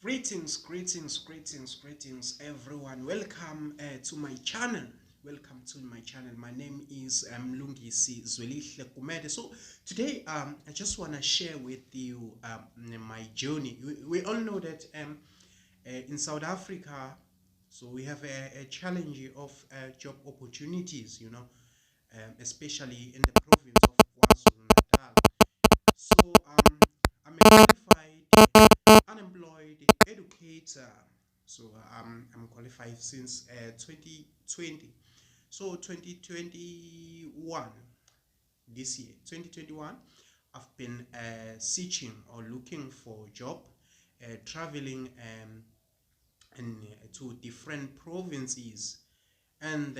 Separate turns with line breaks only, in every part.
Greetings, everyone. Welcome to my channel. My name is Lungisi Zwelihle Kumede. So today, I just want to share with you my journey. We all know that in South Africa, so we have a challenge of job opportunities. Especially in the province of KwaZulu Natal. So I'm a qualified unemployed educator. So I'm qualified since 2020. So 2021, this year, 2021, I've been searching or looking for a job, traveling to different provinces, and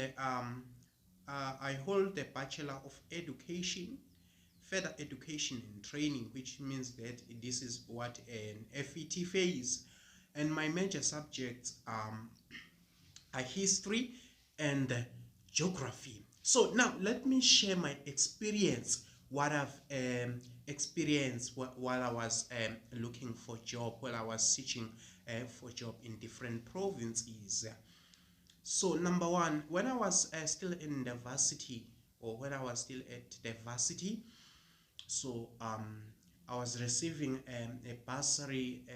I hold a Bachelor of Education, Further Education and Training, which means that this is what an FET phase, and my major subjects are history and geography. So now let me share my experience, what I've experienced while I was looking for job, while I was searching for job in different provinces. So number one, when I was still in the varsity, or when I was still at the varsity, so I was receiving a bursary.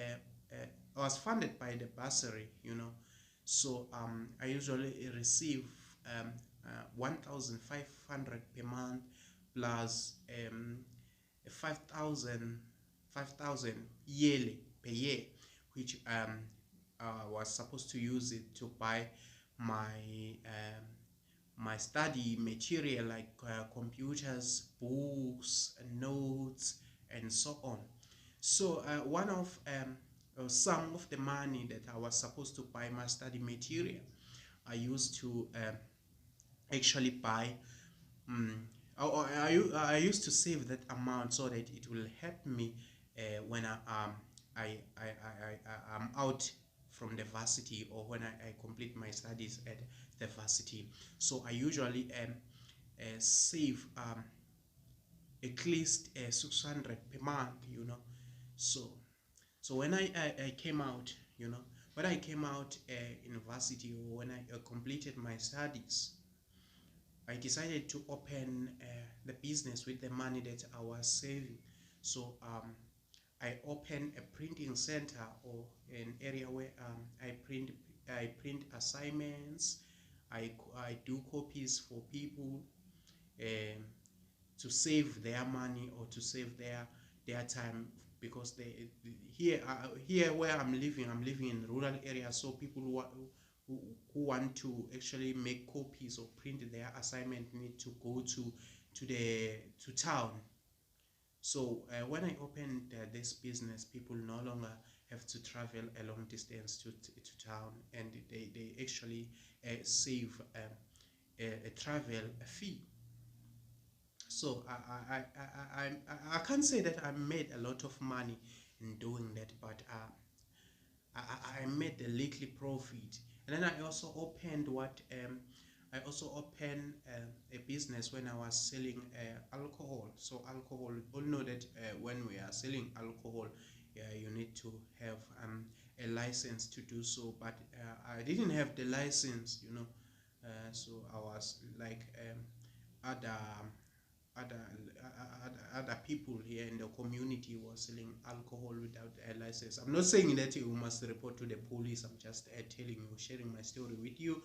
I was funded by the bursary, So I usually receive 1,500 per month plus 5,000 yearly per year, which was supposed to use it to buy my my study material like computers, books, notes, and so on. So one of some of the money that I was supposed to buy my study material, I used to actually buy. I used to save that amount so that it will help me when I'm out from the varsity, or when I complete my studies at the varsity. So I usually save at least 600 per month, So when I came out, when I came out university, or when I completed my studies, I decided to open the business with the money that I was saving. So I opened a printing center, or an area where I print assignments. I do copies for people um, to save their money, or to save their time, because here where I'm living in rural area. So people who want to actually make copies or print their assignment need to go to town. So when I opened this business, people no longer have to travel a long distance to town, and they actually save a travel fee. So I can't say that I made a lot of money in doing that, but I made a little profit. And then I also opened I also opened a business when I was selling alcohol. So alcohol, we all know that when we are selling alcohol, you need to have a license to do so. But I didn't have the license, so I was like other other other people here in the community were selling alcohol without a license. I'm not saying that you must report to the police. I'm just telling you, sharing my story with you,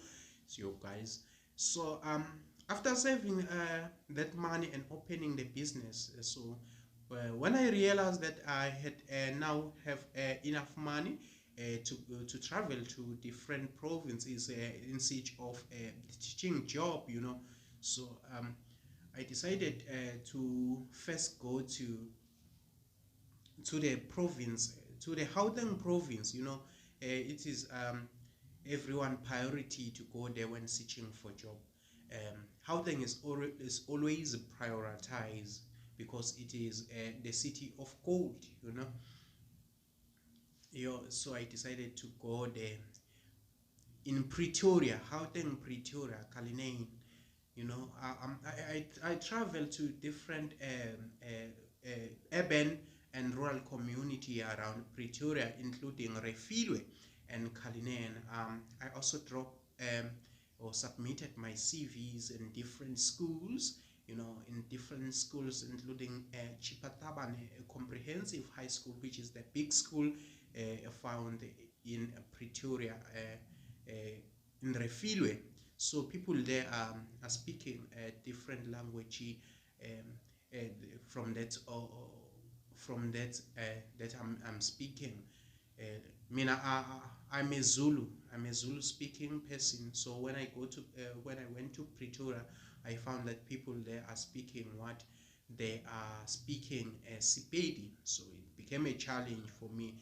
so guys. So after saving that money and opening the business, so when I realized that I had now have enough money to travel to different provinces in search of a teaching job, so I decided to first go to the province, to the Gauteng province. It is everyone priority to go there when searching for job. Gauteng is always prioritized because it is the city of gold. So I decided to go there in Pretoria, Gauteng, Pretoria, Cullinan. I travel to different urban and rural community around Pretoria, including Refilwe and Cullinan. I also dropped or submitted my CVs in different schools, in different schools, including Chipataban, a comprehensive high school, which is the big school found in Pretoria, in Refilwe. So people there are speaking a different language from that that I'm speaking. I'm a Zulu. I'm a Zulu speaking person. So when I went to Pretoria, I found that people there are speaking what they are speaking Sepedi. So it became a challenge for me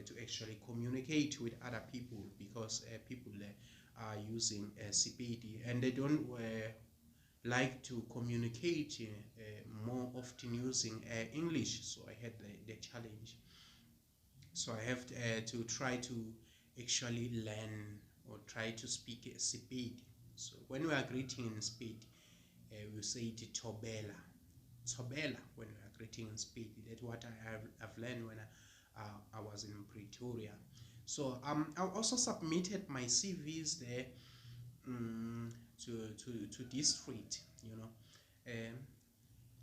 to actually communicate with other people, because people there are using Sepedi, and they don't like to communicate more often using English. So I had the challenge. So I have to try to actually learn or try to speak Sepedi. So when we are greeting in Sepedi, we say it Tobela. Tobela when we are greeting in Sepedi. That's what I've learned when I was in Pretoria. So I also submitted my CVs there to district,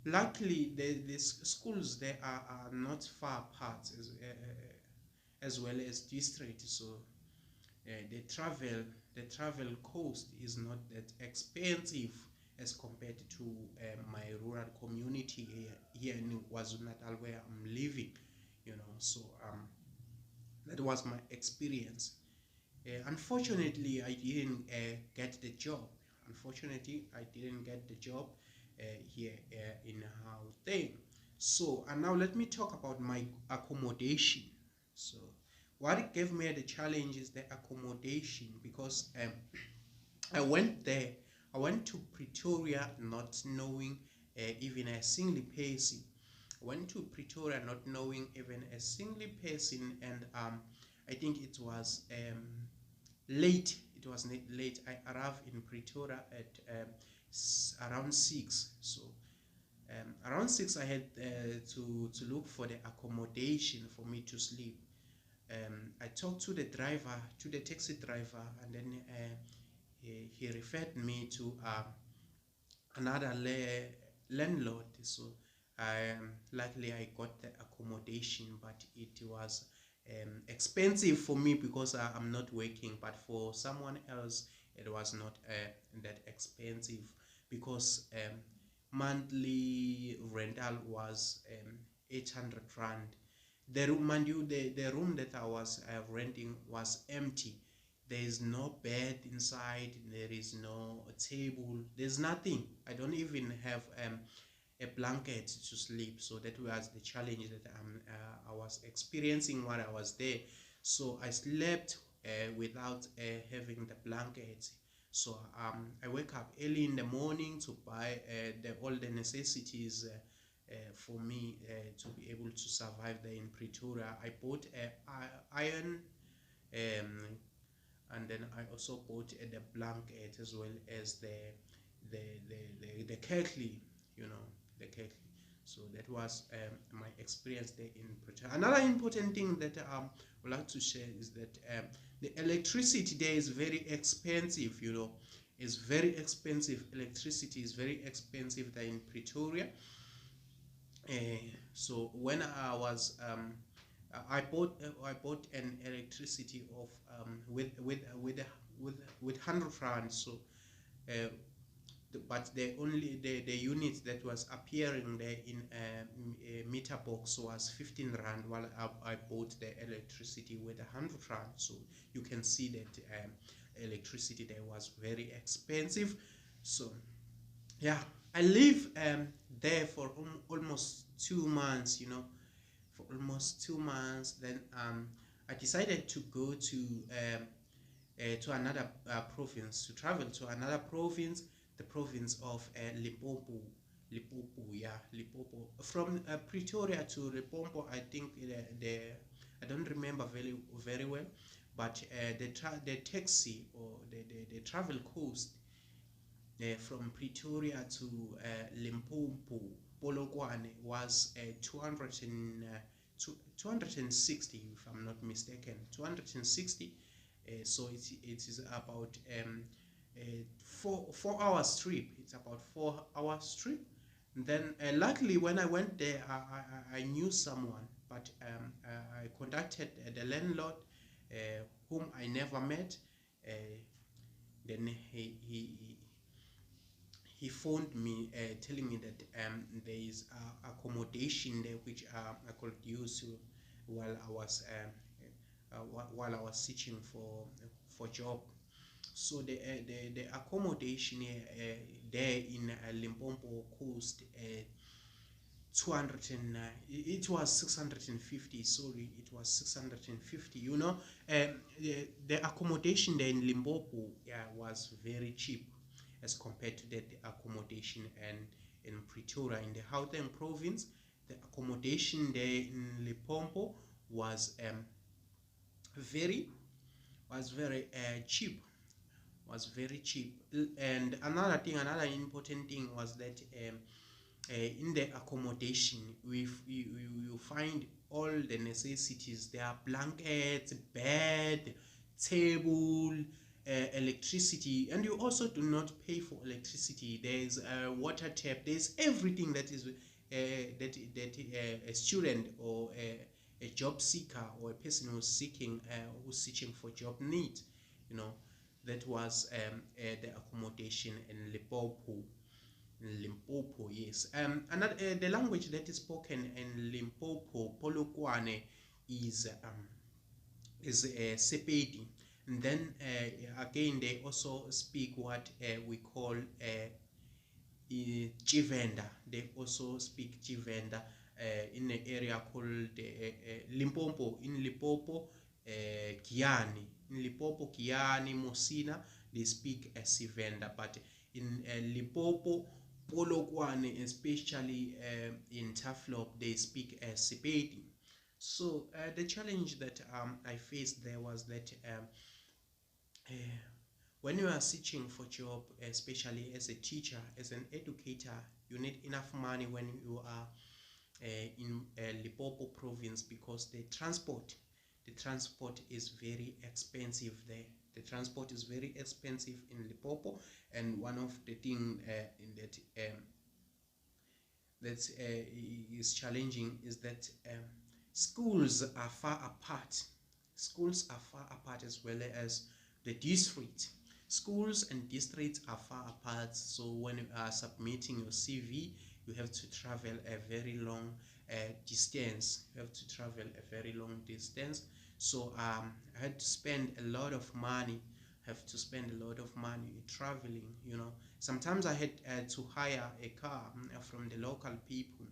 luckily the schools there are not far apart as well as district, so the travel cost is not that expensive as compared to my rural community here in KwaZulu Natal, where I'm living, so that was my experience. Unfortunately, I didn't get the job. Unfortunately, I didn't get the job here in Gauteng. So, and now let me talk about my accommodation. So, what gave me the challenge is the accommodation, because I went there. I went to Pretoria not knowing even a single person. I went to Pretoria not knowing even a single person, and I think it was late. It was late. I arrived in Pretoria at around 6. So around 6, I had to look for the accommodation for me to sleep. I talked to the taxi driver, and then he referred me to another landlord. So luckily I got the accommodation, but it was expensive for me because I'm not working, but for someone else it was not that expensive, because monthly rental was 800 rand. The room, mind you, the room that I was renting was empty. There is no bed inside, there is no table, there's nothing. I don't even have a blanket to sleep. So that was the challenge that I was experiencing while I was there. So I slept without having the blanket. So I wake up early in the morning to buy all the necessities for me to be able to survive there in Pretoria. I bought iron, and then I also bought the blanket, as well as the kettle, the kettle. So that was my experience there in Pretoria. Another important thing that I would like to share is that the electricity there is very expensive. It's very expensive. Electricity is very expensive there in Pretoria. So when I was I bought an electricity of with 100 rand. So but the unit that was appearing there in a meter box was 15 rand, while I bought the electricity with 100 rand. So you can see that electricity there was very expensive. So yeah, I live there for almost 2 months, for almost 2 months. Then I decided to go to another province, to travel to another province, the province of Limpopo. Limpopo. From Pretoria to Limpopo, I think I don't remember very well, but the taxi or the travel cost from Pretoria to Limpopo polokwane was 260, if I'm not mistaken, 260. So it is about 4 hours trip. It's about 4 hours trip. And then luckily when I went there, I knew someone, but I contacted the landlord, whom I never met. Then he phoned me, telling me that there is accommodation there which I could use while I was searching for job. So the accommodation there in Limpopo cost 200 and it was 650. Sorry, it was 650. You know, the accommodation there in Limpopo, yeah, was very cheap as compared to the accommodation and in Pretoria in the Gauteng province. The accommodation there in Limpopo was very cheap. Was very cheap. And another important thing was that in the accommodation you find all the necessities. There are blankets, bed, table, electricity, and you also do not pay for electricity. There's a water tap. There's everything that is a student or a job seeker or a person who's searching for job need. You know, that was the accommodation in Limpopo. Limpopo, yes. Another the language that is spoken in Limpopo, polokwane, is Sepedi. And then again they also speak what we call Chivenda. They also speak Chivenda in an area called Limpopo. In Limpopo, Kiani. In Limpopo, Kiani, Mosina, they speak Sivenda. But in Limpopo, Polokwane, especially in Taflop, they speak Sepedi. So the challenge that I faced there was that when you are searching for job, especially as a teacher, as an educator, you need enough money when you are in Limpopo province, because the transport is very expensive there. The transport is very expensive in Limpopo, and one of the things in that is challenging is that schools are far apart. Schools are far apart, as well as the district. Schools and districts are far apart, so when you are submitting your CV, you have to travel a very long distance. You have to travel a very long distance. So I had to spend a lot of money. Have to spend a lot of money traveling. You know, sometimes I had to hire a car from the local people,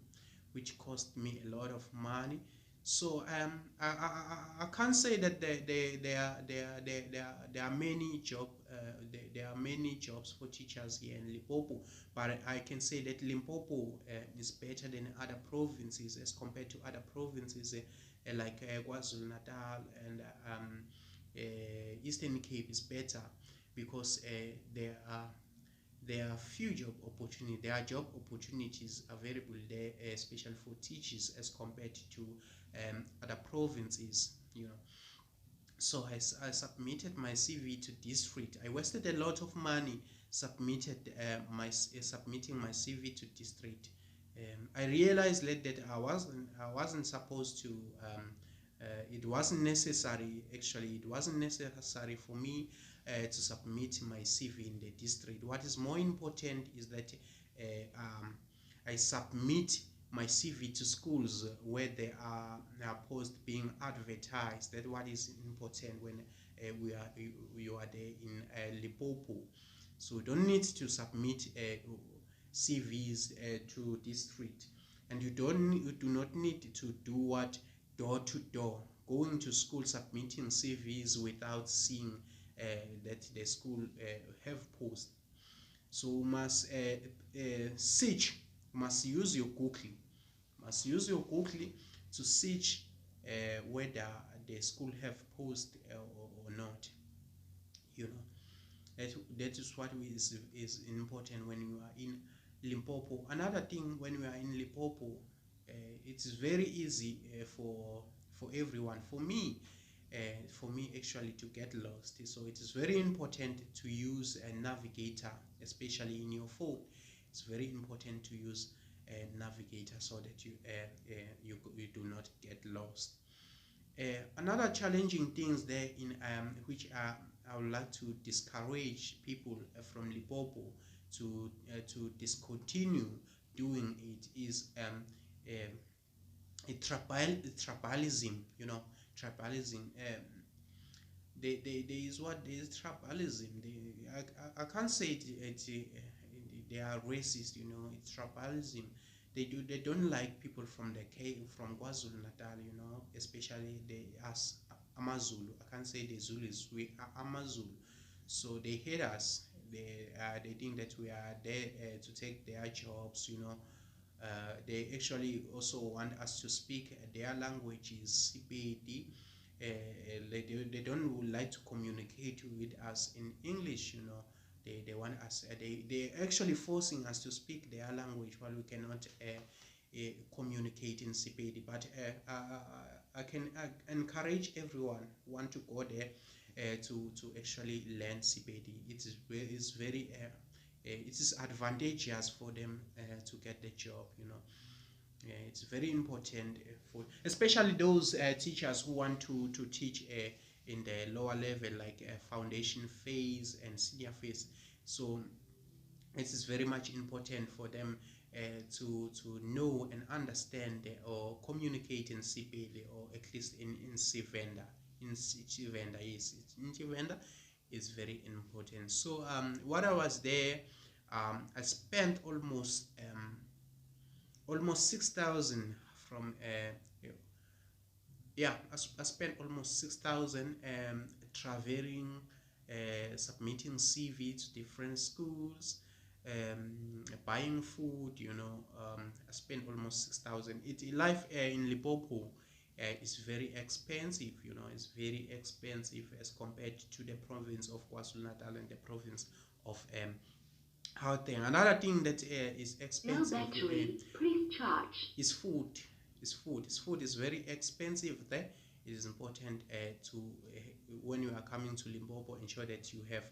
which cost me a lot of money. So I can't say that there are many there are many jobs for teachers here in Limpopo, but I can say that Limpopo is better than other provinces as compared to other provinces like KwaZulu Natal and Eastern Cape is better, because there are few job opportunities. There are job opportunities available there, especially for teachers, as compared to other provinces. You know, so I submitted my CV to district. I wasted a lot of money submitting my CV to district. I realized later that I wasn't supposed to. It wasn't necessary. Actually, it wasn't necessary for me to submit my CV in the district. What is more important is that I submit my CV to schools where there are posts being advertised. That's what is important when you are there in Limpopo. So you don't need to submit CVs to district, and you do not need to do what door to door, going to school submitting CVs without seeing that the school have post. So you must search. You must use your Google. To search whether the school have post or not. You know, that is what is important when you are in Limpopo. Another thing, when we are in Limpopo, it's very easy for everyone. For me actually, to get lost. So it is very important to use a navigator, especially in your phone. It's very important to use a navigator so that you do not get lost. Another challenging things there in which I would like to discourage people from Limpopo to discontinue doing it is tribalism. You know, tribalism. There is what there is tribalism. I can't say they are racist. You know, it's tribalism. They don't like people from from KwaZulu Natal. You know, especially us Amazulu. I can't say the Zulus. We are Amazulu, so they hate us. They think that we are there to take their jobs. You know, they actually also want us to speak their language is Sepedi. They don't like to communicate with us in English. You know, they want us. They actually forcing us to speak their language while we cannot communicate in Sepedi. But I can encourage everyone who want to go there to actually learn Sepedi. It's very it is advantageous for them to get the job. You know, it's very important for especially those teachers who want to teach in the lower level, like foundation phase and senior phase. So it is very much important for them to know and understand or communicate in CPD, or at least in Sivenda. In Sivenda, yes, in Sivenda is very important. So what I was there, I spent almost 6,000 from yeah, I spent almost 6,000 traveling, submitting CV to different schools, buying food. You know, I spent almost 6,000. Life in Limpopo is very expensive. You know, it's very expensive as compared to the province of KwaZulu Natal and the province of Gauteng. Another thing that is expensive
please charge.
is food. Food is very expensive there. It is important to when you are coming to Limpopo, ensure that you have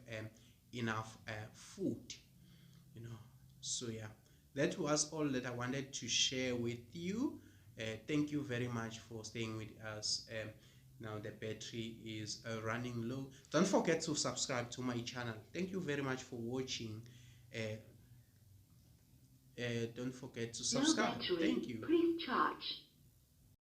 enough food. You know, so yeah, that was all that I wanted to share with you. Thank you very much for staying with us. Now the battery is running low. Don't forget to subscribe to my channel. Thank you very much for watching. Don't forget to subscribe. Thank you.
Please charge.